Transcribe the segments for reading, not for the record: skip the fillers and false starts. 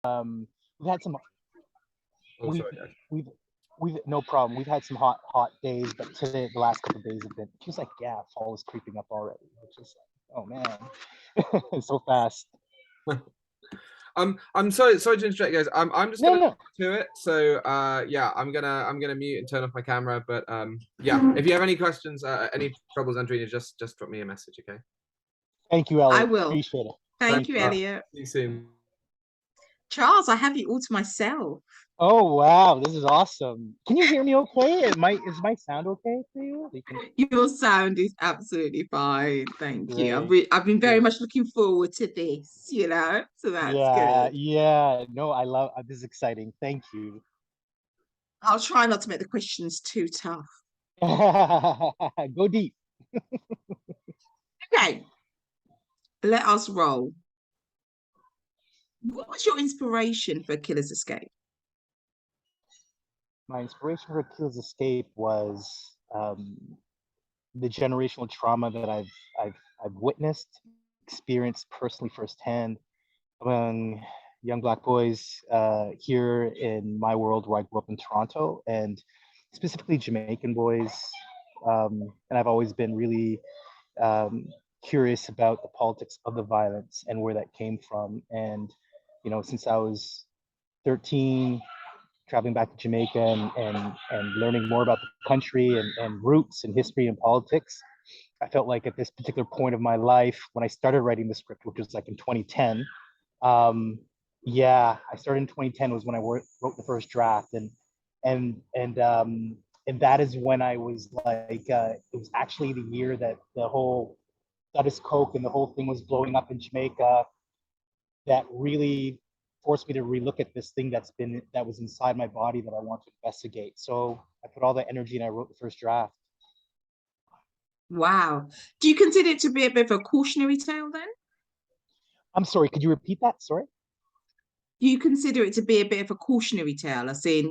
we've had some Oh, we've sorry, guys. we've no problem. We've had some hot days, but today the last couple of days have been just like, yeah, fall is creeping up already. It's just like, oh man, it's so fast. I'm sorry to interrupt, guys. I'm just No, gonna no. to it. So yeah, I'm gonna mute and turn off my camera. But yeah, if you have any questions, any troubles entering, just drop me a message, okay? Thank you, I Elliot. will. Appreciate it. Thank Thank you, you. Elliot. See you soon. Charles, I have you all to myself. Oh wow, this is awesome. Can you hear me okay? Is my sound okay for you? Your sound is absolutely fine. Thank you. Great. I've been very Great. much looking forward to this, so that's Yeah, good. yeah. No, I love this is exciting. Thank you. I'll try not to make the questions too tough. Go deep. Okay, let us roll. What was your inspiration for Killer's Escape? My inspiration for Akill's Escape was the generational trauma that I've witnessed, experienced personally firsthand among young Black boys here in my world where I grew up in Toronto, and specifically Jamaican boys. And I've always been really um, curious about the politics of the violence and where that came from. And since I was 13, traveling back to Jamaica and learning more about the country and roots and history and politics, I felt like at this particular point of my life, when I started writing the script, which was like in 2010, yeah, I started in 2010 was when I wrote the first draft, and that is when I was like, it was actually the year that the whole status coke and the whole thing was blowing up in Jamaica. That really forced me to relook at this thing that was inside my body that I want to investigate. So I put all that energy and I wrote the first draft. Wow. Do you consider it to be a bit of a cautionary tale then? I'm sorry, could you repeat that? Sorry. Do you consider it to be a bit of a cautionary tale, as in,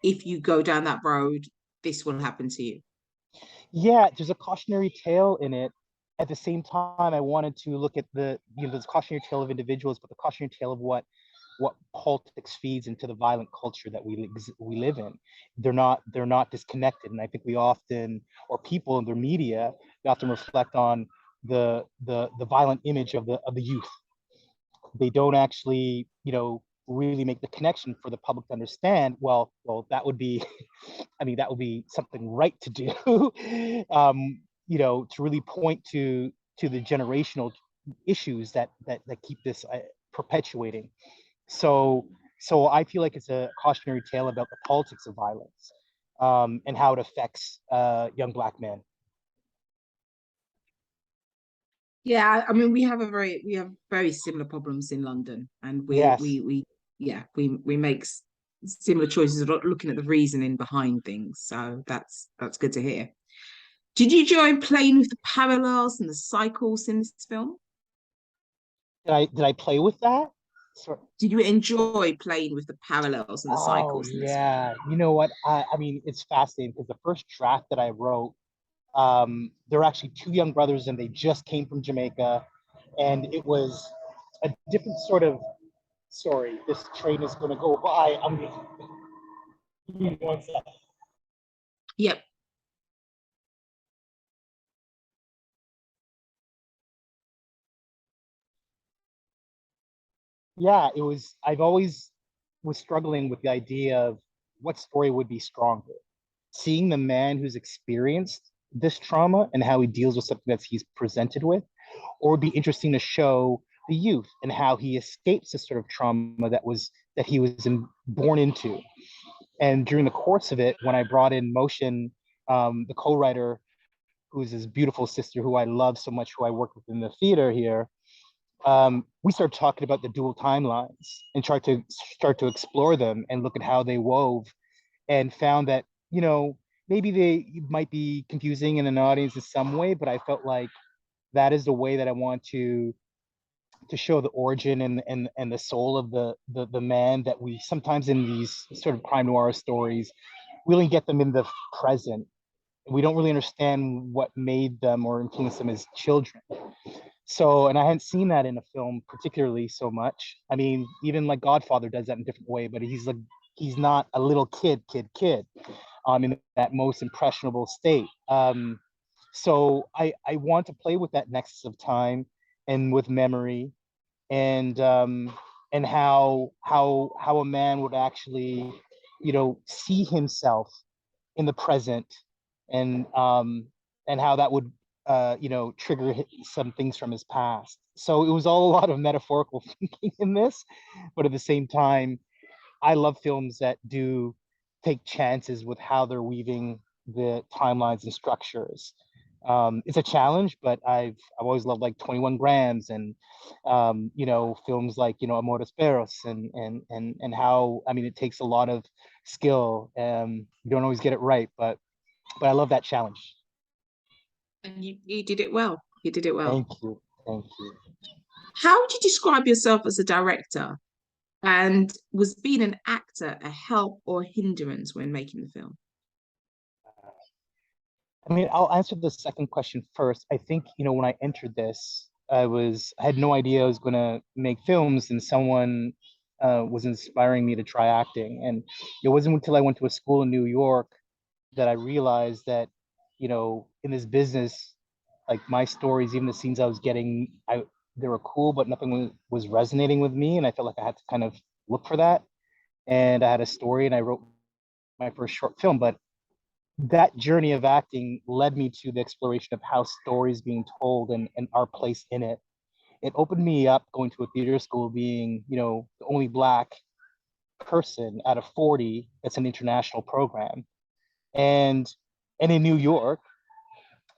if you go down that road, this will happen to you? Yeah, there's a cautionary tale in it. At the same time, I wanted to look at the cautionary tale of individuals, but the cautionary tale of what politics feeds into the violent culture that we live in. They're not disconnected, and I think we often, or people in their media, they often reflect on the violent image of the youth. They don't actually, really make the connection for the public to understand. Well, that would be, I mean, that would be something right to do. To really point to the generational issues that keep this perpetuating. So so I feel like it's a cautionary tale about the politics of violence, and how it affects young Black men. Yeah, I mean, we have very similar problems in London, and Yes. we make similar choices of looking at the reasoning behind things. So that's good to hear. Did you enjoy playing with the parallels and the cycles in this film? Did I play with that? Sorry. Did you enjoy playing with the parallels and the Oh cycles in this film? yeah. You know what? I mean, it's fascinating because the first draft that I wrote, they're actually two young brothers and they just came from Jamaica, and it was a different sort of. Sorry, this train is going to go by. I'm going to give me 1 second. Yep. Yeah, it was. I've always was struggling with the idea of what story would be stronger. Seeing the man who's experienced this trauma and how he deals with something that he's presented with, or it'd be interesting to show the youth and how he escapes this sort of trauma that he was born into. And during the course of it, when I brought in Motion, the co-writer, who's his beautiful sister, who I love so much, who I work with in the theater here, we started talking about the dual timelines and start to explore them and look at how they wove, and found that maybe they might be confusing in an audience in some way, but I felt like that is the way that I want to show the origin and the soul of the man that we sometimes in these sort of crime noir stories really get them in the present, We don't really understand what made them or influenced them as children. So, and I hadn't seen that in a film particularly so much. I mean, even like Godfather does that in a different way, but he's not a little kid, in that most impressionable state. So I want to play with that nexus of time and with memory, and how a man would actually, see himself in the present, and how that would trigger some things from his past. So it was all a lot of metaphorical thinking in this, but at the same time, I love films that do take chances with how they're weaving the timelines and structures. It's a challenge, but I've always loved like 21 Grams, and films like Amores Perros, and how, I mean, it takes a lot of skill. You don't always get it right, but I love that challenge. And you did it well. You did it well. Thank you, thank you. How would you describe yourself as a director? And was being an actor a help or hindrance when making the film? I mean, I'll answer the second question first. I think, when I entered this, I had no idea I was going to make films, and someone was inspiring me to try acting. And it wasn't until I went to a school in New York that I realized that, in this business, like my stories, even the scenes I was getting, they were cool, but nothing was resonating with me. And I felt like I had to kind of look for that. And I had a story, and I wrote my first short film. But that journey of acting led me to the exploration of how stories being told, and our place in it. It opened me up going to a theater school, being, the only Black person out of 40 that's an international program, and in New York,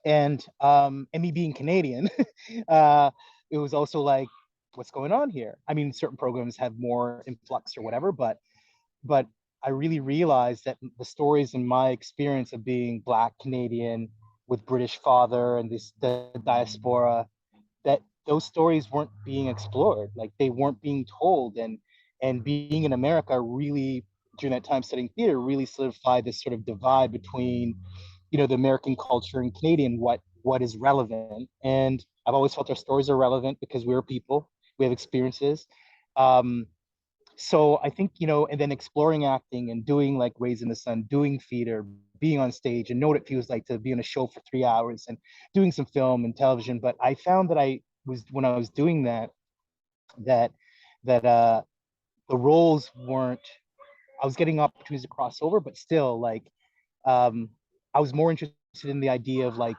and me being Canadian. It was also like, what's going on here? I mean, certain programs have more influx or whatever, but I really realized that the stories in my experience of being Black Canadian with British father and the diaspora, that those stories weren't being explored, like they weren't being told. And being in America really, during that time studying theater, really solidified this sort of divide between, the American culture and Canadian, what is relevant. And I've always felt our stories are relevant because we're people, we have experiences. um, so I think, and then exploring acting and doing like Raised in the Sun, doing theater, being on stage, and know what it feels like to be on a show for 3 hours, and doing some film and television. But I found that when I was doing that, that that the roles weren't, I was getting opportunities to cross over, but still, like, um, I was more interested in the idea of like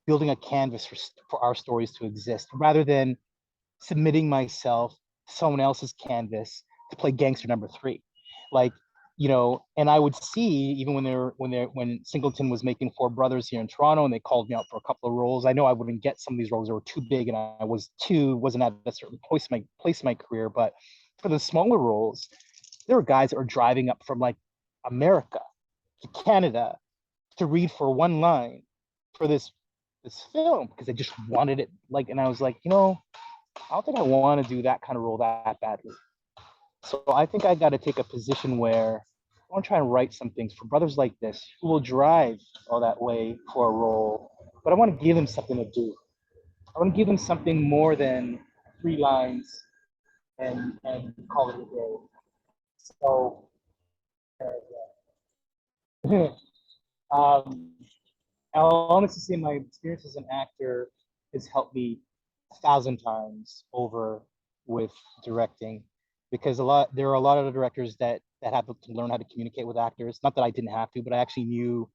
building a canvas for our stories to exist, rather than submitting myself to someone else's canvas to play gangster number three. Like, and I would see, even when Singleton was making Four Brothers here in Toronto, and they called me out for a couple of roles. I know I wouldn't get some of these roles that were too big, and I wasn't at a certain place in my career. But for the smaller roles, there were guys that were driving up from like America to Canada to read for one line for this film because they just wanted it. Like, and I was like, I don't think I want to do that kind of role that badly. So I think I got to take a position where I want to try and write some things for brothers like this who will drive all that way for a role, but I want to give them something to do. I want to give them something more than 3 lines and call it a day. So, um, I'll honestly say my experience as an actor has helped me 1,000 times over with directing, because there are a lot of directors that have to learn how to communicate with actors. Not that I didn't have to, but I actually knew.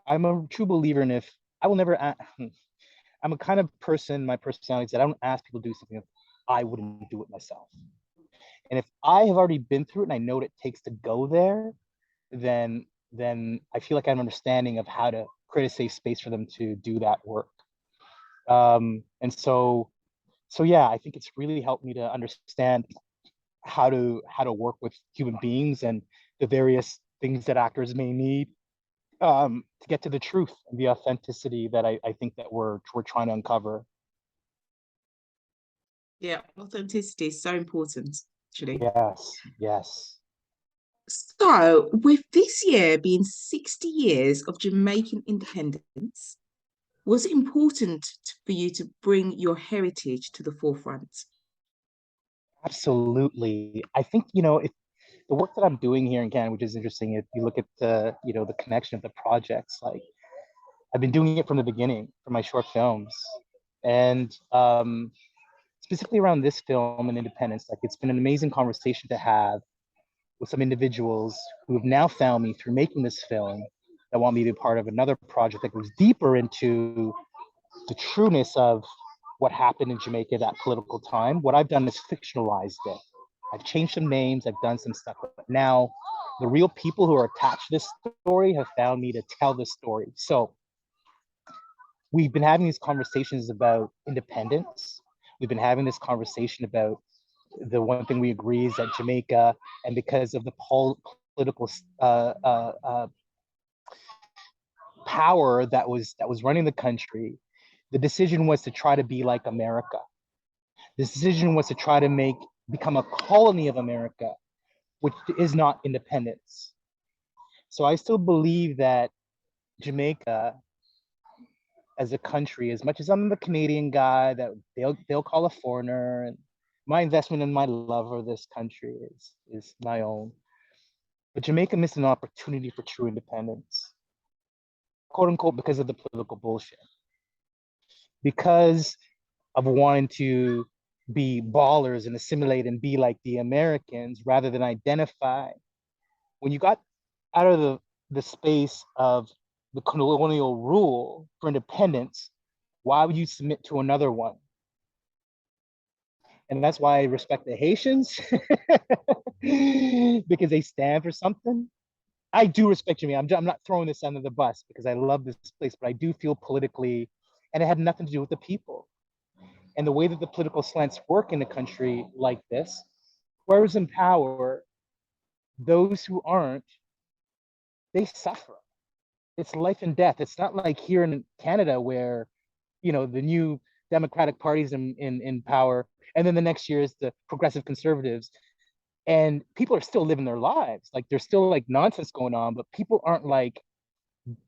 I'm a true believer in, if I will never. I'm a kind of person. My personality is that I don't ask people to do something if I wouldn't do it myself. And if I have already been through it and I know what it takes to go there, then I feel like I have an understanding of how to create a safe space for them to do that work. And so yeah, I think it's really helped me to understand how to work with human beings and the various things that actors may need, to get to the truth and the authenticity that I think that we're trying to uncover. Yeah, authenticity is so important, actually. Yes, yes. So, with this year being 60 years of Jamaican independence, was it important for you to bring your heritage to the forefront? Absolutely. I think, if the work that I'm doing here in Canada, which is interesting, if you look at the connection of the projects, like I've been doing it from the beginning for my short films. And specifically around this film and independence, like it's been an amazing conversation to have with some individuals who have now found me through making this film that want me to be part of another project that goes deeper into the trueness of what happened in Jamaica at that political time. What I've done is fictionalized it. I've changed some names, I've done some stuff, but now the real people who are attached to this story have found me to tell this story. So we've been having these conversations about independence. We've been having this conversation about the one thing we agree is that Jamaica, and because of the political power that was running the country, the decision was to try to be like America. The decision was to try to become a colony of America, which is not independence. So I still believe that Jamaica as a country, as much as I'm the Canadian guy that they'll call a foreigner, and my investment and my love for this country is my own. But Jamaica missed an opportunity for true independence, quote unquote, because of the political bullshit, because of wanting to be ballers and assimilate and be like the Americans rather than identify. When you got out of the space of the colonial rule for independence, why would you submit to another one? And that's why I respect the Haitians because they stand for something. I do respect Jimmy. I'm not throwing this under the bus because I love this place, but I do feel politically, and it had nothing to do with the people. And the way that the political slants work in a country like this, whoever's in power, those who aren't, they suffer. It's life and death. It's not like here in Canada where, the new Democratic parties in power, and then the next year is the progressive conservatives. And people are still living their lives. Like there's still like nonsense going on, but people aren't like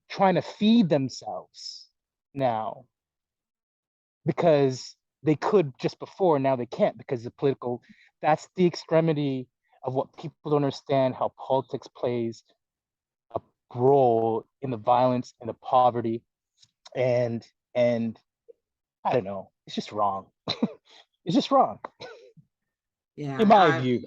trying to feed themselves now because they could just before, now they can't because the political, that's the extremity of what people don't understand, how politics plays a role in the violence and the poverty. And I don't know, it's just wrong. It's just wrong in Yeah, my view.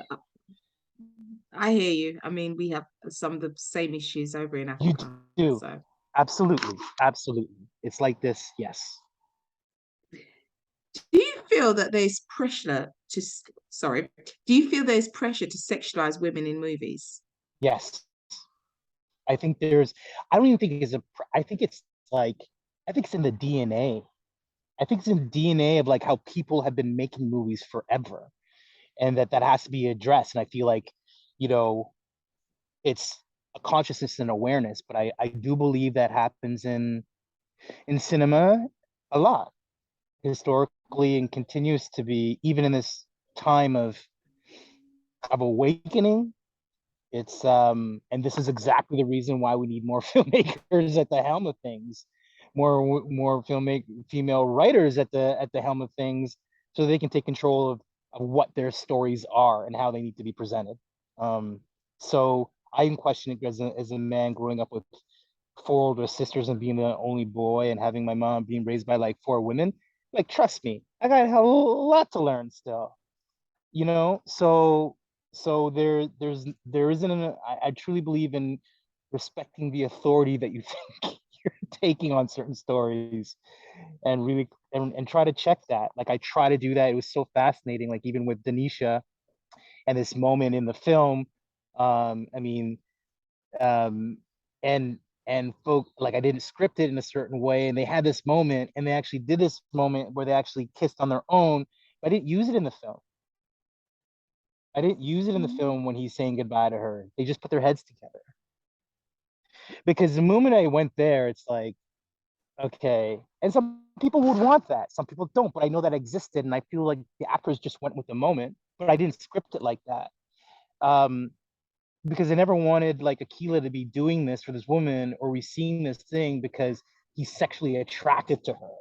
I hear you. I mean, we have some of the same issues over in You Africa. do. So, Absolutely, it's like this. Yes. do you feel that there's pressure to, sorry, do you feel there's pressure to sexualize women in movies? Yes. I think there's, I don't even think it's I think it's like, I think it's in the DNA. I think it's in the DNA of like how people have been making movies forever, and that has to be addressed. And I feel like, you know, it's a consciousness and awareness, but I do believe that happens in cinema a lot historically and continues to be even in this time of awakening. It's and this is exactly the reason why we need more filmmakers at the helm of things, more female writers at the helm of things, so they can take control of what their stories are and how they need to be presented. Um, so I am questioning as a man growing up with four older sisters and being the only boy and having my mom being raised by like four women. Like, trust me, I got a lot to learn still. So there isn't I truly believe in respecting the authority that you think you're taking on certain stories, and really and try to check that. Like I try to do that. It was so fascinating, like even with Denisha and this moment in the film. I mean, um and folk, like I didn't script it in a certain way, and they had this moment and they actually did this moment where they actually kissed on their own, but I didn't use it in the film. I didn't use it in the film when he's saying goodbye to her. They just put their heads together. Because the moment I went there, it's like, okay. And some people would want that. Some people don't, but I know that existed. And I feel like the actors just went with the moment, but I didn't script it like that. Um, because I never wanted like Akilla to be doing this for this woman, or we seeing this thing because he's sexually attracted to her.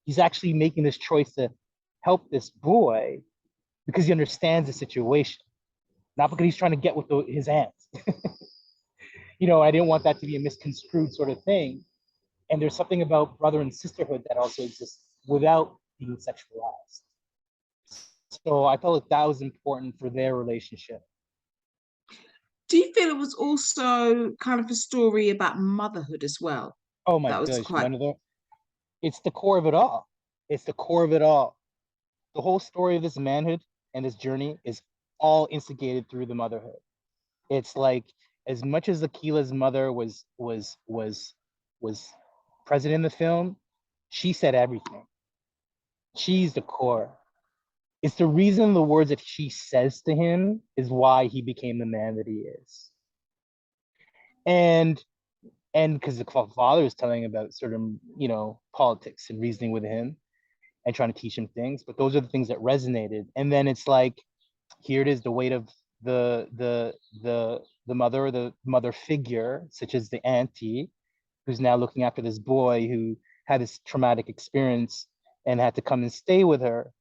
He's actually making this choice to help this boy because he understands the situation, not because he's trying to get with his hands. I didn't want that to be a misconstrued sort of thing. And there's something about brother and sisterhood that also exists without being sexualized. So I felt like that was important for their relationship. Do you feel it was also kind of a story about motherhood as well? Oh my That was gosh, quite. it's the core of it all. It's the core of it all. The whole story of this manhood and this journey is all instigated through the motherhood. It's like, as much as Akila's mother was present in the film, she said everything. She's the core. It's the reason the words that she says to him is why he became the man that he is. And because the father is telling about certain, politics and reasoning with him and trying to teach him things, but those are the things that resonated. And then it's like, here it is, the weight of the mother, or the mother figure, such as the auntie, who's now looking after this boy who had this traumatic experience and had to come and stay with her.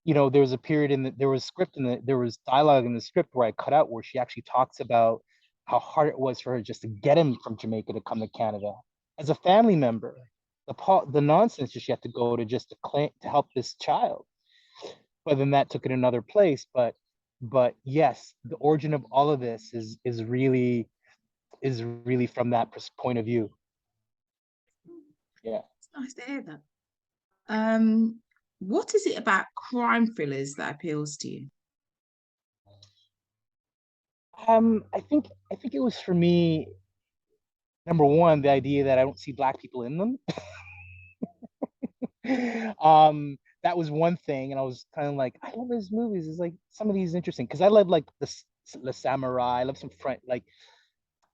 There was a period there was script there was dialogue in the script where I cut out, where she actually talks about how hard it was for her just to get him from Jamaica to come to Canada as a family member. The nonsense that she had to go to just to help this child. But then that took it another place. But yes, the origin of all of this is really from that point of view. Yeah. It's nice to hear that. What is it about crime thrillers that appeals to you? I think it was, for me, number one, the idea that I don't see black people in them. That was one thing, and I was kind of like, I love these movies. It's like, some of these interesting because I love like the samurai. I love some French. Like,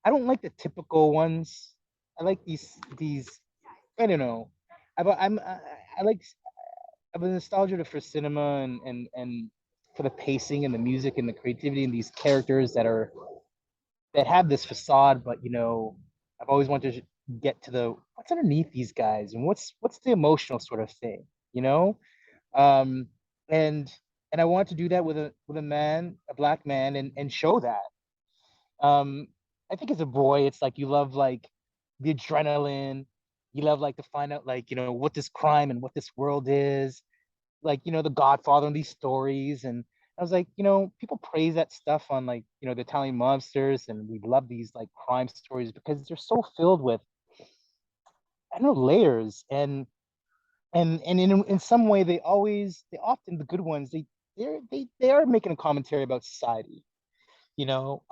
I don't like the typical ones. I like these. I don't know. I like I have a nostalgia for cinema, and for the pacing and the music and the creativity and these characters that have this facade, but I've always wanted to get to the what's underneath these guys, and what's the emotional sort of thing, you know? Um, and and I want to do that with a man, a black man, and show that. Um, I think as a boy, it's like you love like the adrenaline, you love like to find out like what this crime and what this world is, like the Godfather and these stories. And I was like, people praise that stuff on like the Italian mobsters, and we love these like crime stories because they're so filled with, I don't know, layers. And in some way, they often, the good ones, they are making a commentary about society, you know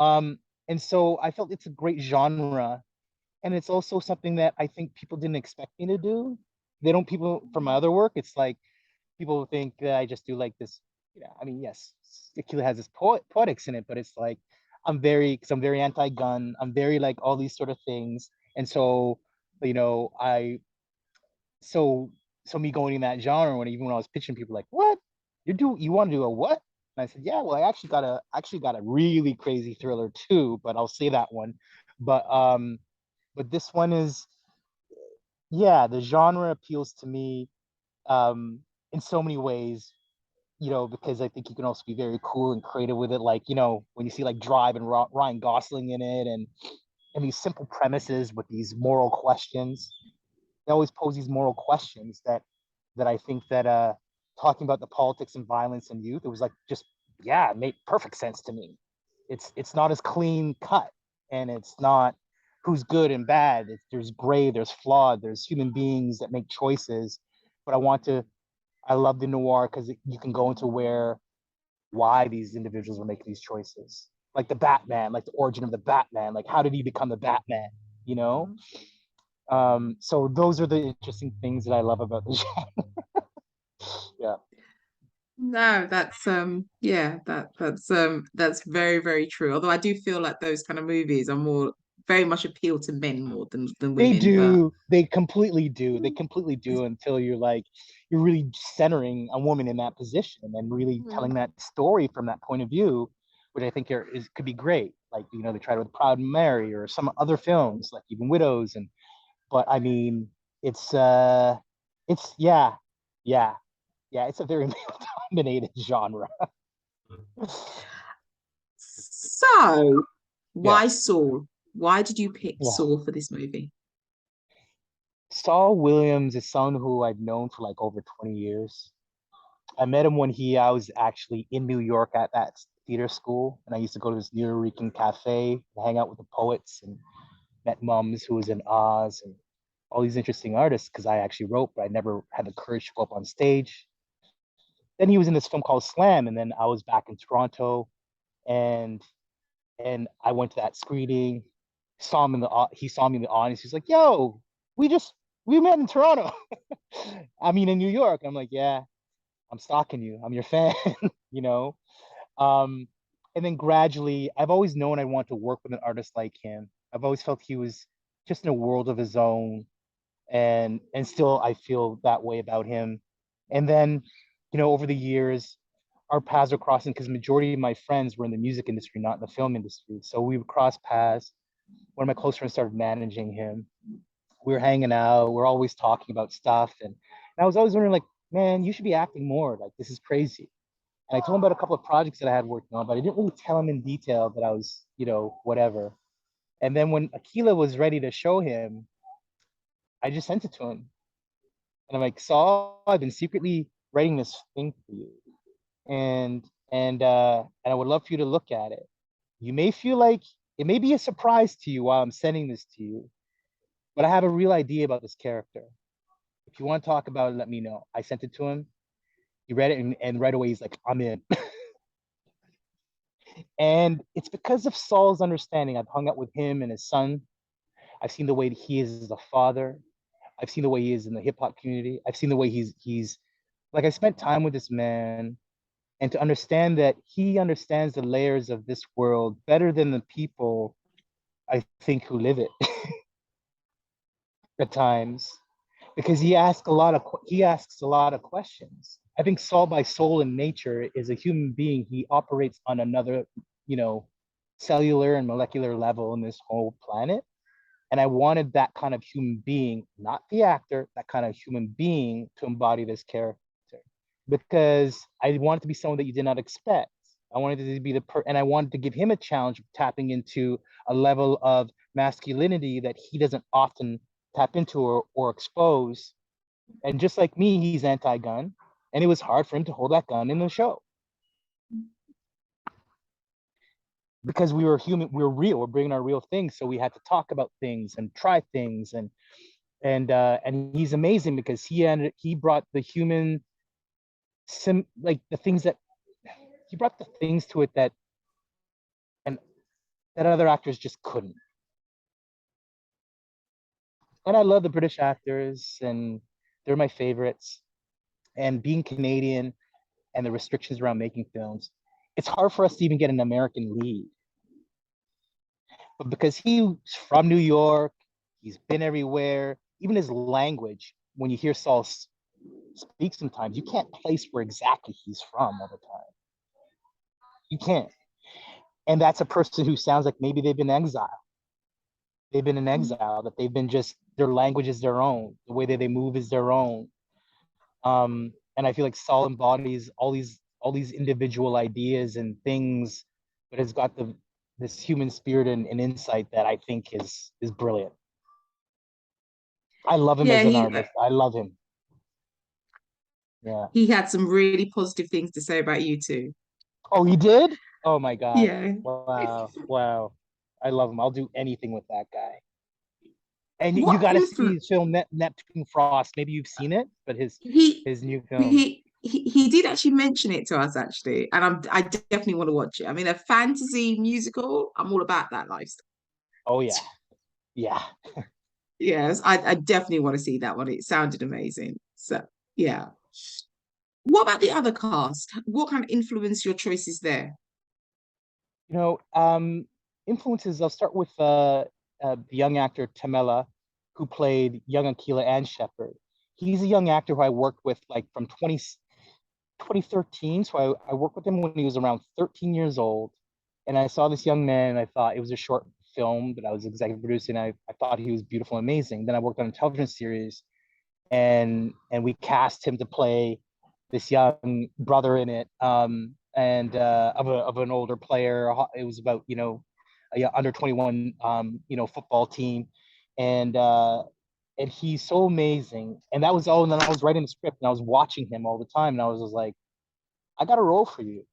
and so I felt it's a great genre, and it's also something that I think people didn't expect me to do. They don't People from my other work, it's like people think that I just do like this. I mean, yes, Akilla has this poetics in it, but it's like because I'm very anti-gun. I'm very like all these sort of things, and so I so so me going in that genre, even when I was pitching people, like, what you want to do a what? And I said, yeah, well, I actually got a really crazy thriller too, but I'll say that one. But this one is, yeah, the genre appeals to me um in so many ways, because I think you can also be very cool and creative with it. Like, when you see like Drive and Ryan Gosling in it, and these simple premises with these moral questions. They always pose these moral questions that I think that talking about the politics and violence in youth, it was like, just, yeah, it made perfect sense to me. It's not as clean cut, and it's not who's good and bad. There's gray, there's flawed, there's human beings that make choices. But I love the noir because you can go into why these individuals were making these choices. Like the Batman, like the origin of the Batman, like how did he become the Batman? You know. So those are the interesting things that I love about the genre. Yeah. No, that's very, very true. Although I do feel like those kind of movies are more very much appeal to men more than They women, but do. They completely do. They completely do, until you're really centering a woman in that position and really telling that story from that point of view. which I think could be great. Like, you know, they tried with Proud Mary or some other films, like even Widows. And but I mean, it's yeah, yeah, yeah. It's a very male dominated genre. So, Yeah, why Saul? Why did you pick yeah. Saul for this movie? Saul Williams is someone who I've known for like over 20 years. I met him when I was actually in New York at that theater school, and I used to go to this New Yorker cafe and hang out with the poets, and met Mums, who was in Oz, and all these interesting artists because I actually wrote, but I never had the courage to go up on stage. Then he was in this film called Slam, and then I was back in Toronto, and I went to that screening. Saw him in the He saw me in the audience. He's like, "Yo, we just we met in Toronto." I mean, in New York. I'm like, "Yeah, I'm stalking you. I'm your fan." you know. Um, and then gradually, I've always known I want to work with an artist like him. I've always felt he was just in a world of his own, and still I feel that way about him. And then, you know, over the years, our paths are crossing because majority of my friends were in the music industry, not in the film industry. So we would cross paths. One of my close friends started managing him. We were hanging out. We're always talking about stuff, and I was always wondering, like, man, you should be acting more. Like, this is crazy. And I told him about a couple of projects that I had worked on, but I didn't really tell him in detail that I was, you know, whatever. And then when Akilla was ready to show him, I just sent it to him. And I'm like, Saul, I've been secretly writing this thing for you. And I would love for you to look at it. You may feel like it may be a surprise to you while I'm sending this to you, but I have a real idea about this character. If you want to talk about it, let me know. I sent it to him. He read it, and right away he's like, I'm in. And it's because of Saul's understanding. I've hung out with him and his son. I've seen the way that he is as a father. I've seen the way he is in the hip hop community. I've seen the way he's like, I spent time with this man, and to understand that he understands the layers of this world better than the people I think who live it at times, because he asks a lot of questions. I think Saul by soul and nature is a human being. He operates on another, you know, cellular and molecular level in this whole planet. And I wanted that kind of human being, not the actor, that kind of human being to embody this character, because I wanted to be someone that you did not expect. I wanted to be and I wanted to give him a challenge of tapping into a level of masculinity that he doesn't often tap into or expose. And just like me, he's anti-gun, and it was hard for him to hold that gun in the show because we were human, we were real, we're bringing our real things, so we had to talk about things and try things, and he's amazing because he brought the human like the things that he brought the things to it that and that other actors just couldn't. And I love the British actors, and they're my favorites. And being Canadian and the restrictions around making films, it's hard for us to even get an American lead. But because he's from New York, he's been everywhere. Even his language, when you hear Saul speak, sometimes you can't place where exactly he's from all the time. You can't. And that's a person who sounds like maybe they've been exiled. They've been in exile, that they've been just, their language is their own, the way that they move is their own. And I feel like Saul embodies all these individual ideas and things, but has got this human spirit and insight that I think is brilliant. I love him Yeah, as an artist. I love him. Yeah. he had some really positive things to say about you too. Oh, he did? Oh my God. Yeah. Wow. Wow. I love him. I'll do anything with that guy. And you What got to see influence his film Neptune Frost. Maybe you've seen it, but he his new film. he did actually mention it to us actually, and I definitely want to watch it. I mean, a fantasy musical, I'm all about that lifestyle. Oh yeah. Yeah. Yes, I definitely want to see that one. It sounded amazing. So yeah. What about the other cast? What kind of influence your choices there? You know, influences. I'll start with the young actor Tamela, who played young Akilla and Shepard. He's a young actor who I worked with like from 2013. So I worked with him when he was around 13 years old. And I saw this young man, and I thought it was a short film that I was executive producing. I thought he was beautiful and amazing. Then I worked on a television series, and we cast him to play this young brother in it, and of an older player. It was about a under 21 football team, and and he's so amazing. And that was all. And then I was writing the script, and I was watching him all the time, and I was just like, I got a role for you.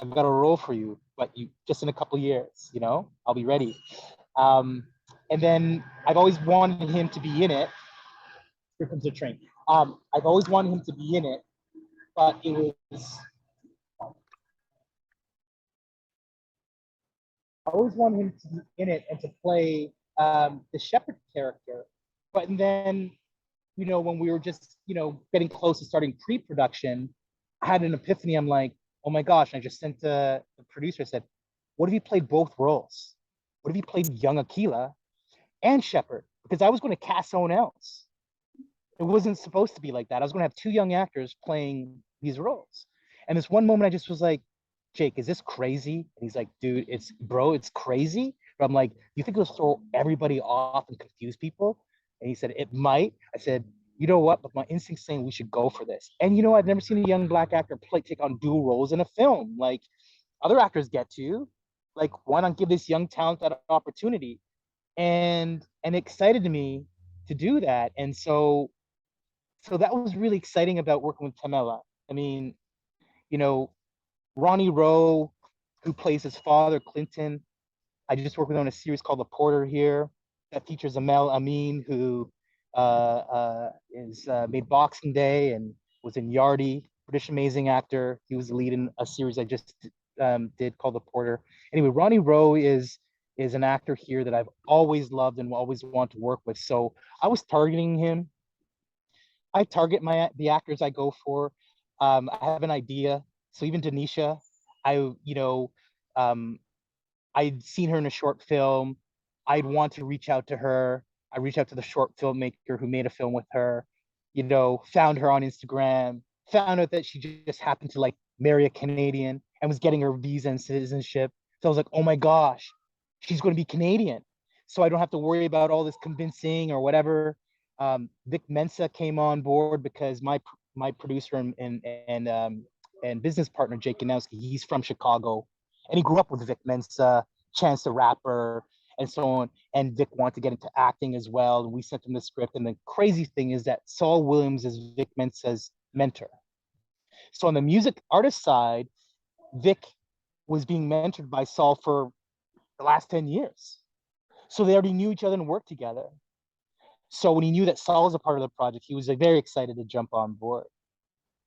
I've got a role for you, but you just in a couple of years, I'll be ready. Um, and then I've always wanted him to be in it. Here comes the train. I've always wanted him to be in it, but it was I always wanted him to be in it and to play the shepherd character. But then, when we were just, getting close to starting pre-production, I had an epiphany. I'm like, oh my gosh! And I just sent the producer. I said, what if he played both roles? What if he played young Akilla and Shepherd? Because I was going to cast someone else. It wasn't supposed to be like that. I was going to have two young actors playing these roles. And this one moment, I just was like, Jake, is this crazy? And he's like, dude, it's crazy. But I'm like, you think it'll throw everybody off and confuse people? And he said, it might. I said, you know what? But my instinct's saying we should go for this. And I've never seen a young black actor take on dual roles in a film. Like other actors get to. Like, why not give this young talent that opportunity? And it excited me to do that. And so that was really exciting about working with Tamela. I mean, you know, Ronnie Rowe, who plays his father, Clinton. I just worked with him on a series called The Porter here that features Amel Amin, who is made Boxing Day and was in Yardy, British amazing actor. He was the lead in a series I just did called The Porter. Anyway, Ronnie Rowe is an actor here that I've always loved and always want to work with. So I was targeting him. I target the actors I go for. I have an idea. So even Denisha, I um, I'd seen her in a short film. I'd want to reach out to her. I reached out to the short filmmaker who made a film with her. Found her on Instagram. Found out that she just happened to like marry a Canadian and was getting her visa and citizenship. So I was like, oh my gosh, she's going to be Canadian. So I don't have to worry about all this convincing or whatever. Vic Mensa came on board because my producer and business partner Jake Ganowski, he's from Chicago, and he grew up with Vic Mensa, Chance the Rapper, and so on. And Vic wanted to get into acting as well, and we sent him the script. And the crazy thing is that Saul Williams is Vic Mensa's mentor. So on the music artist side, Vic was being mentored by Saul for the last 10 years. So they already knew each other and worked together. So when he knew that Saul was a part of the project, he was like, very excited to jump on board.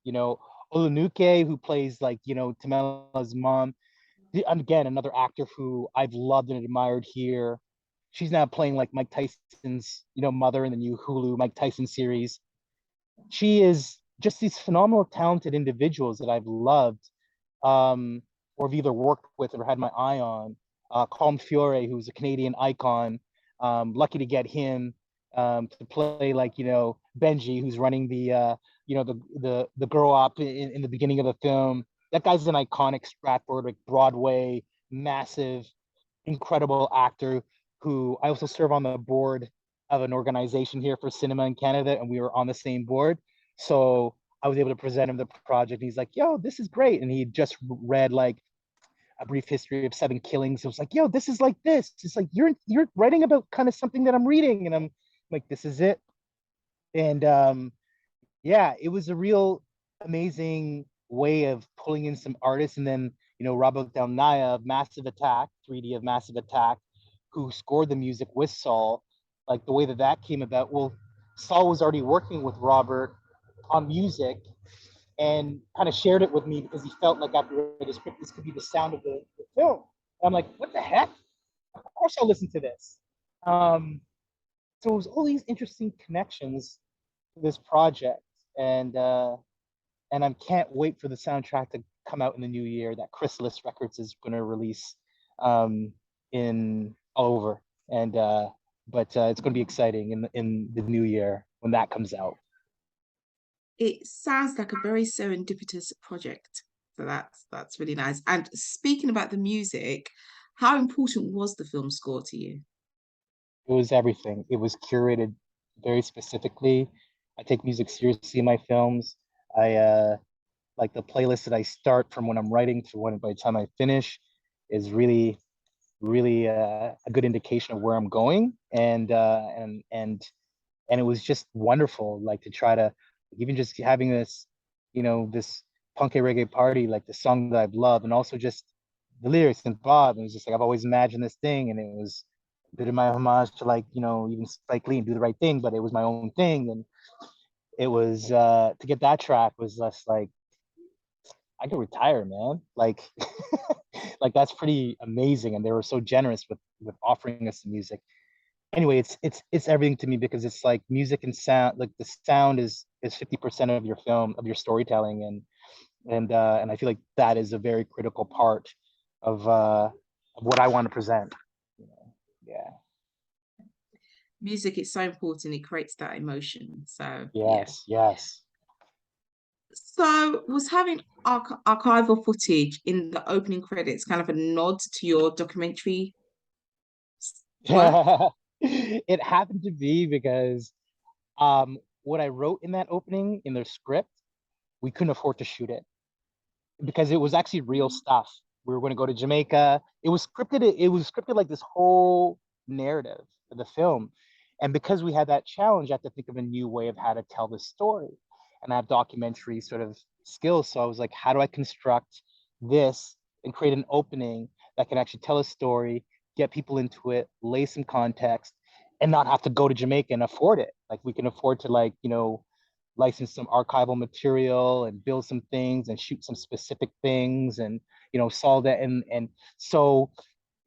Olunuke, who plays Tamela's mom, again, another actor who I've loved and admired here. She's now playing like Mike Tyson's, mother in the new Hulu Mike Tyson series. She is just these phenomenal, talented individuals that I've loved, or have either worked with or had my eye on. Colm Fiore, who's a Canadian icon. Lucky to get him to play Benji, who's running the girl op in the beginning of the film. That guy's an iconic Stratford, like Broadway, massive, incredible actor who I also serve on the board of an organization here for cinema in Canada, and we were on the same board. So I was able to present him the project. And he's like, yo, this is great. And he just read like A Brief History of Seven Killings. It was like, yo, this is like this. It's like you're writing about kind of something that I'm reading. And I'm like, this is it. And yeah, it was a real amazing way of pulling in some artists. And then, Robert Del Naya of Massive Attack, 3D of Massive Attack, who scored the music with Saul, like the way that came about. Well, Saul was already working with Robert on music and kind of shared it with me because he felt like after the script, this could be the sound of the film. And I'm like, what the heck? Of course I'll listen to this. So it was all these interesting connections to this project. And I can't wait for the soundtrack to come out in the new year that Chrysalis Records is going to release in all over. And but it's going to be exciting in the new year when that comes out. It sounds like a very serendipitous project. So that's really nice. And speaking about the music, how important was the film score to you? It was everything. It was curated very specifically. I take music seriously in my films. I like the playlist that I start from when I'm writing to when by the time I finish is really a good indication of where I'm going. And it was just wonderful, like to try to even just having this, this punk reggae party, like the song that I've loved, and also just the lyrics and Bob. It was just like I've always imagined this thing, and it was a bit of my homage to like even Spike Lee and Do the Right Thing, but it was my own thing, and it was to get that track was just like I could retire, man. Like like that's pretty amazing, and they were so generous with offering us the music. Anyway, it's everything to me because it's like music and sound. Like the sound is 50% of your film, of your storytelling, and I feel like that is a very critical part of what I want to present. You know? Yeah. Music is so important, it creates that emotion. So yeah. Yes. Yes. So was having archival footage in the opening credits kind of a nod to your documentary work? It happened to be because what I wrote in that opening in the script, we couldn't afford to shoot it because it was actually real stuff. We were going to go to Jamaica. It was scripted. It was scripted like this whole narrative of the film, and because we had that challenge, I had to think of a new way of how to tell the story, and I have documentary sort of skills. So I was like, how do I construct this and create an opening that can actually tell a story, get people into it, lay some context, and not have to go to Jamaica and afford it. Like we can afford to like license some archival material and build some things and shoot some specific things and solve that and so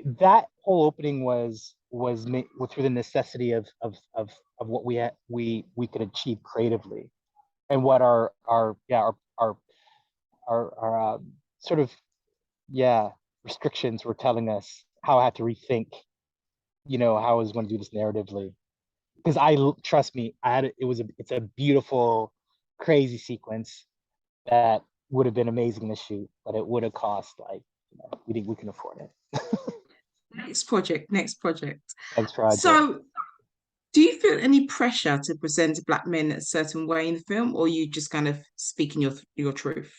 that whole opening was made through the necessity of what we could achieve creatively and what our yeah our sort of yeah restrictions were telling us how I had to rethink how I was going to do this narratively because trust me, it's a beautiful, crazy sequence that would have been amazing to shoot, but it would have cost like we can afford it. Next project. Next project. So do you feel any pressure to present Black men a certain way in the film, or you just kind of speaking your truth?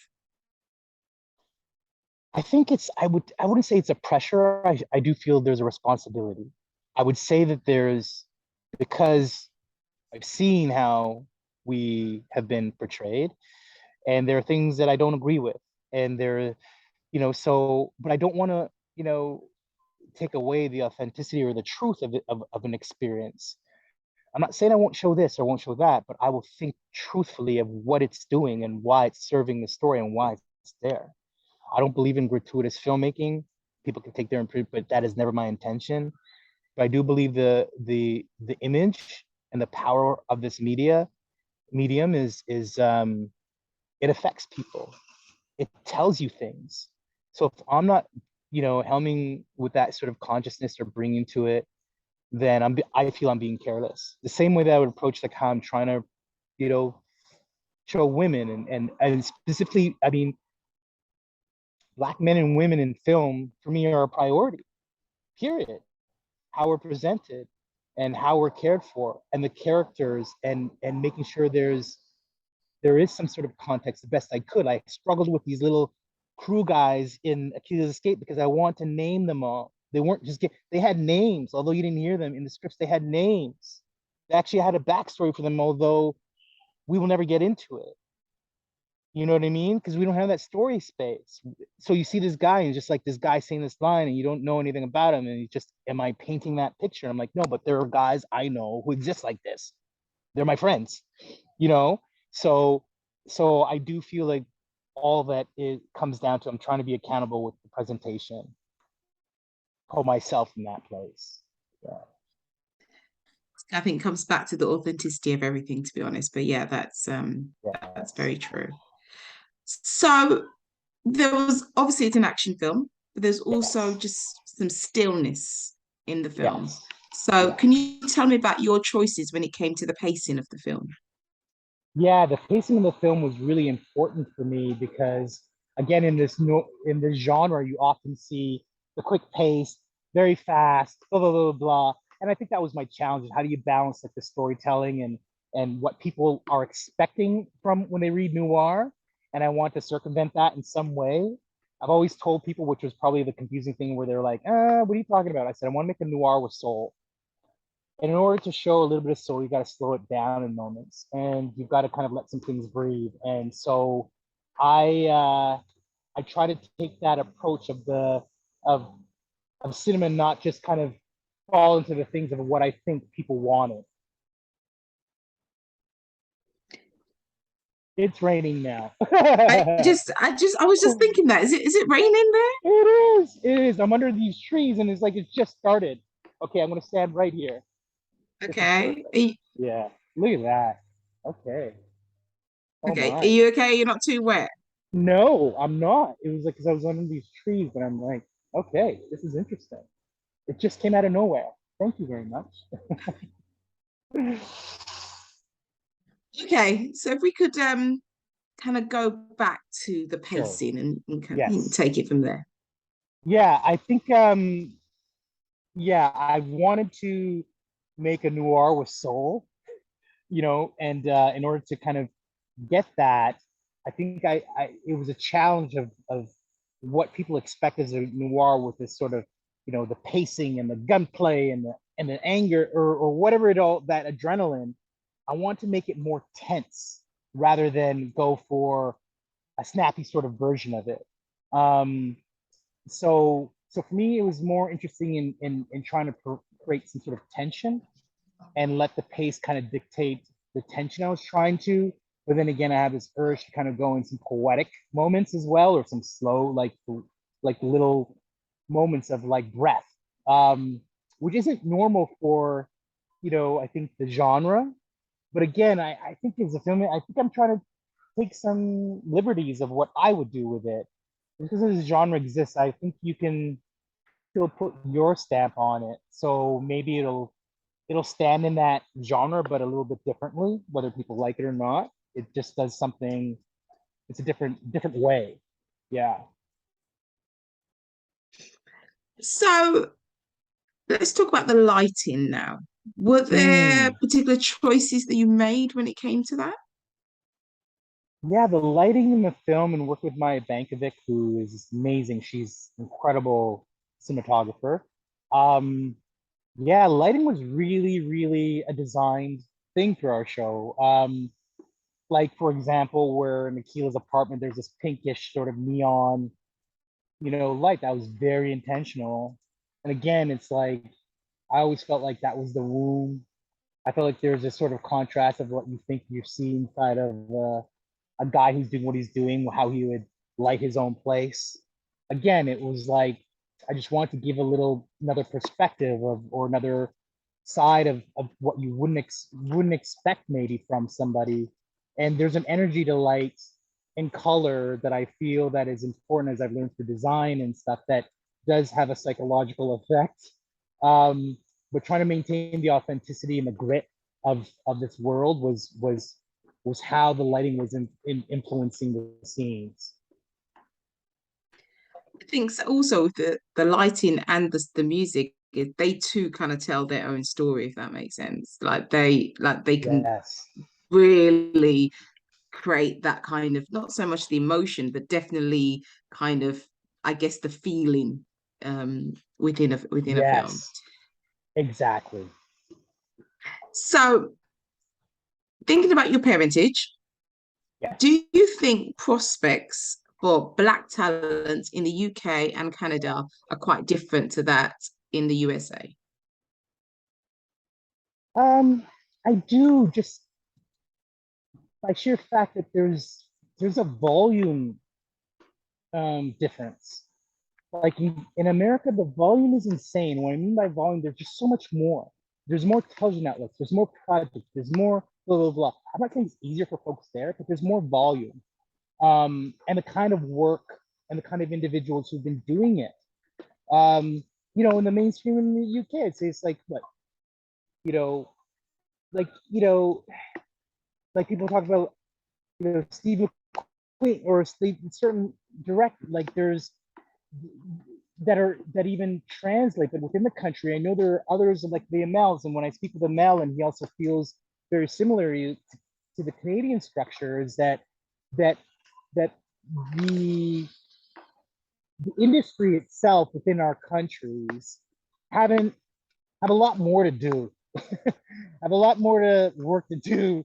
I think I wouldn't say it's a pressure. I do feel there's a responsibility. I would say that there's because I've seen how we have been portrayed, and there are things that I don't agree with, and so but I don't want to take away the authenticity or the truth of an experience. I'm not saying I won't show this or won't show that, but I will think truthfully of what it's doing and why it's serving the story and why it's there. I don't believe in gratuitous filmmaking. People can take their input, but that is never my intention. But I do believe the image and the power of this medium is it affects people. It tells you things. So if I'm not, helming with that sort of consciousness or bringing to it, then I feel I'm being careless. The same way that I would approach like how I'm trying to, you know, show women and specifically, I mean, Black men and women in film for me are a priority. Period. How we're presented and how we're cared for and the characters and making sure there is some sort of context the best I could. I struggled with these little crew guys in Akilla's Escape because I want to name them all. They weren't just they had names, although you didn't hear them in the scripts. They had names. They actually had a backstory for them, although we will never get into it. You know what I mean? Because we don't have that story space. So you see this guy and just like this guy saying this line and you don't know anything about him. And you just, am I painting that picture? I'm like, no, but there are guys I know who exist like this. They're my friends, you know? So I do feel like all that it comes down to I'm trying to be accountable with the presentation, put myself in that place. Yeah. I think it comes back to the authenticity of everything, to be honest. But yeah, that's Yes. very true. So there was obviously it's an action film, but there's also Yes. just some stillness in the film. Yes. So Yes. can you tell me about your choices when it came to the pacing of the film? Yeah, the pacing of the film was really important for me because again, in this no, in this genre, you often see the quick pace, very fast, blah blah blah blah. And I think that was my challenge: how do you balance like the storytelling and what people are expecting from when they read noir? And I want to circumvent that in some way. I've always told people, which was probably the confusing thing, where they're like, "What are you talking about?" I said, "I want to make a noir with soul." And in order to show a little bit of soul, you got to slow it down in moments, and you've got to kind of let some things breathe. And so, I try to take that approach of the of of cinema, not just kind of fall into the things of what I think people wanted. It's raining now. I was just thinking that. Is it raining there? It is. It is. I'm under these trees, and it's like it's just started. Okay, I'm gonna stand right here. This is Okay. perfect. Yeah. Look at that. Okay. Oh Okay. Are my. you okay? You're not too wet. No, I'm not. It was like because I was under these trees, and I'm like, okay, this is interesting. It just came out of nowhere. Thank you very much. Okay. So if we could kind of go back to the Sure. pacing and Yes. take it from there. Yeah, I think yeah, I wanted to make a noir with soul, and in order to kind of get that, I think I it was a challenge of what people expect as a noir with this sort of, the pacing and the gunplay and the anger or whatever it all that adrenaline. I want to make it more tense rather than go for a snappy sort of version of it. Um, so for me, it was more interesting in trying to create some sort of tension and let the pace kind of dictate the tension I was trying to. But then again, I have this urge to kind of go in some poetic moments as well, or some slow, like little moments of like breath, which isn't normal for, I think the genre. But again, I think as a film, I think I'm trying to take some liberties of what I would do with it. Because this genre exists, I think you can still put your stamp on it. So maybe it'll stand in that genre, but a little bit differently, whether people like it or not. It just does something. It's a different way. Yeah. So let's talk about the lighting now. Were there Mm. particular choices that you made when it came to that? Yeah, the lighting in the film and work with Maya Bankovic, who is amazing. She's an incredible cinematographer. Um, yeah, lighting was really, really a designed thing for our show. Like for example, where in Akila's apartment, there's this pinkish sort of neon, light that was very intentional. And again, it's like I always felt like that was the room. I felt like there's this sort of contrast of what you think you see inside of a guy who's doing what he's doing, how he would light his own place. Again, it was like I just wanted to give a little another perspective of or another side of what you wouldn't expect maybe from somebody. And there's an energy to light and color that I feel that is important as I've learned through design and stuff that does have a psychological effect. But trying to maintain the authenticity and the grit of this world was how the lighting was in influencing the scenes. I think so also the lighting and the music, they too kind of tell their own story, if that makes sense. They can Yes. really create that kind of, not so much the emotion, but definitely kind of, I guess, the feeling within a film. Yes. Exactly. So thinking about your parentage, do Yes. you think prospects for Black talent in the UK and Canada are quite different to that in the USA? Um, I do just by sheer fact that there's a volume difference. Like in America, the volume is insane. What I mean by volume, there's just so much more. There's more television outlets, there's more projects, there's more blah blah blah. I'm not saying it's easier for folks there, but there's more volume. And the kind of work and the kind of individuals who've been doing it. Um, in the mainstream in the UK, it's like what, you know, like like people talk about, Steve point or certain direct, like there's that even translate, but within the country, I know there are others like the Amels, and when I speak with Amel, and he also feels very similar to the Canadian structure, is that that the the industry itself within our countries haven't have a lot more to do, have a lot more to work to do,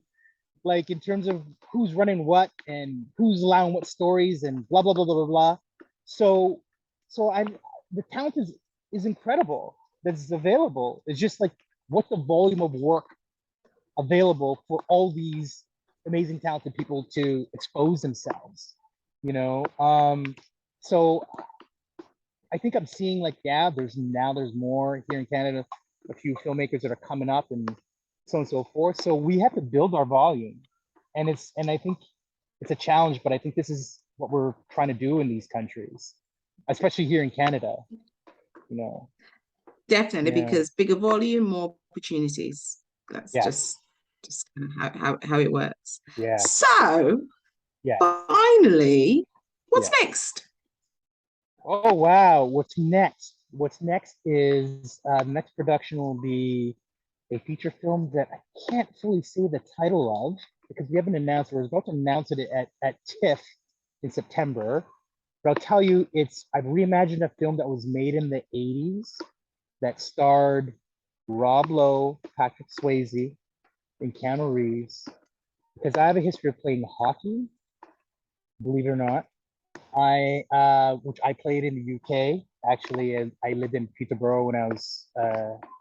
like in terms of who's running what and who's allowing what stories and blah blah blah blah blah blah. So I the talent is incredible that's available. It's just like what's the volume of work available for all these amazing talented people to expose themselves, you know? So I think I'm seeing like, yeah, there's more here in Canada, a few filmmakers that are coming up and so on and so forth. So we have to build our volume. And I think it's a challenge, but I think this is what we're trying to do in these countries, especially here in Canada, you know. Definitely, Yeah. because bigger volume, more opportunities. That's Yes. just kind of how it works. Yeah. So Yeah. finally, what's Yeah. next? Oh wow, what's next? What's next is the next production will be a feature film that I can't fully say the title of because we haven't announced. We're about to announce it at TIFF in September. But I'll tell you, I've reimagined a film that was made in the 80s that starred Rob Lowe, Patrick Swayze, and Keanu Reeves. Because I have a history of playing hockey, believe it or not. Which I played in the UK. Actually, I lived in Peterborough when I was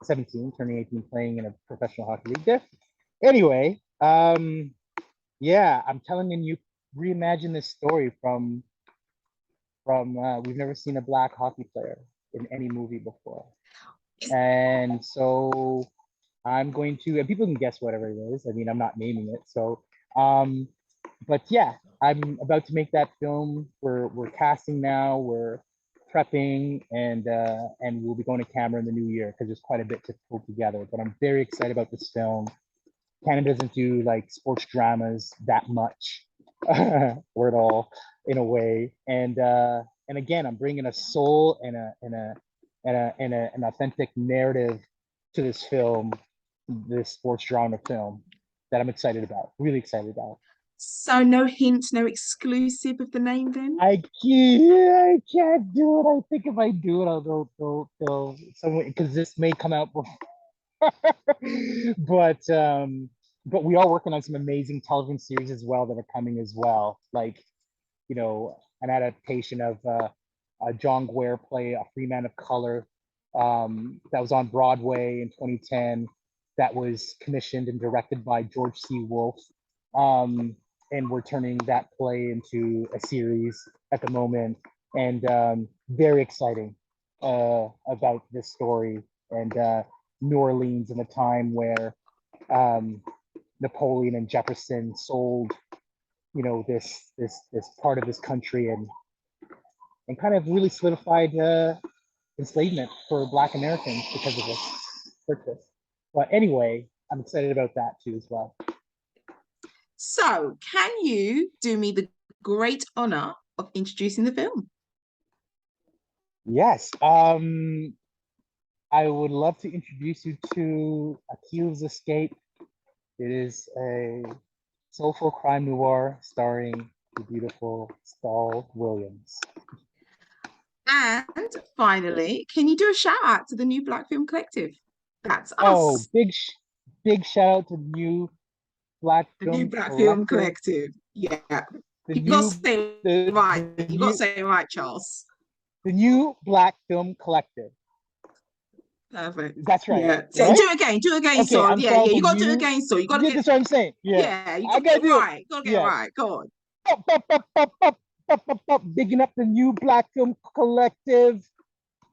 17, turning 18, playing in a professional hockey league there. Anyway, yeah, I'm telling you, reimagine this story from we've never seen a black hockey player in any movie before, and so I'm going to, and people can guess whatever it is. I mean, I'm not naming it, so but yeah, I'm about to make that film. We're casting now. We're prepping, and we'll be going to camera in the new year because there's quite a bit to pull together. But I'm very excited about this film. Canada doesn't do like sports dramas that much, or at all, in a way. And again, I'm bringing a soul and an authentic narrative to this film, this sports drama film that I'm excited about. Really excited about. So no hint, no exclusive of the name then? I can't do it. I think if I do it, I'll go someone because this may come out before. But we are working on some amazing television series as well that are coming as well. Like, an adaptation of a John Guare play, A Free Man of Color, that was on Broadway in 2010. That was commissioned and directed by George C. Wolfe. And we're turning that play into a series at the moment, and very exciting about this story and New Orleans in a time where Napoleon and Jefferson sold, this part of this country and kind of really solidified enslavement for Black Americans because of this purchase. But anyway, I'm excited about that too as well. So, can you do me the great honor of introducing the film? Yes. I would love to introduce you to Akilla's Escape. It is a soulful crime noir starring the beautiful Stahl Williams. And finally, can you do a shout out to the New Black Film Collective? That's us. Oh, big shout out to the New Black The Film New Black Collective. Film Collective. Yeah. You got to say it right. You got to say it right, Charles. The New Black Film Collective. Perfect. That's right. Yeah. Right? Do it again. Do it again, Okay, Saul. I'm Yeah, sorry, you got to the do it New- again, Saul. You got to Yeah, get that's what I'm saying. Yeah, you I got to gotta get it do it. right. You got to get it Yeah. right. Go on. Bigging up the New Black Film Collective.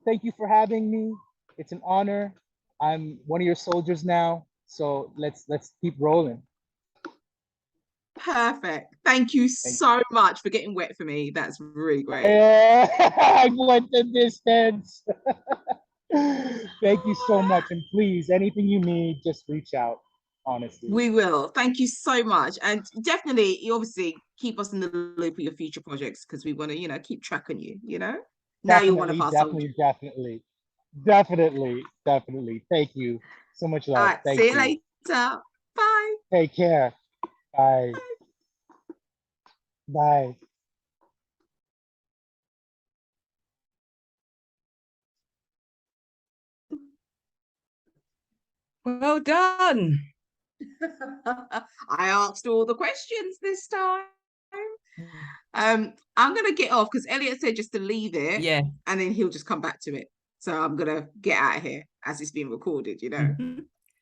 Thank you for having me. It's an honor. I'm one of your soldiers now. So let's keep rolling. Perfect. Thank you so much for getting wet for me. That's really great. I went the distance. Thank you so much. And please, anything you need, just reach out. honestly. We will. Thank you so much. And definitely, you obviously keep us in the loop of your future projects because we want to, keep track on you, Now you're one of our soldiers. Definitely. Thank you. So much All love. right. Thank See you you. later. Bye. Take care. Bye. Bye. Well done. I asked all the questions this time. I'm gonna get off because Elliot said just to leave it, Yeah. and then he'll just come back to it. So I'm gonna get out of here as it's being recorded.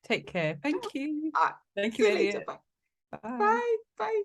Take care. Thank you. All right, Thank see you, you later. Elliot. Bye. Bye. Bye. Bye.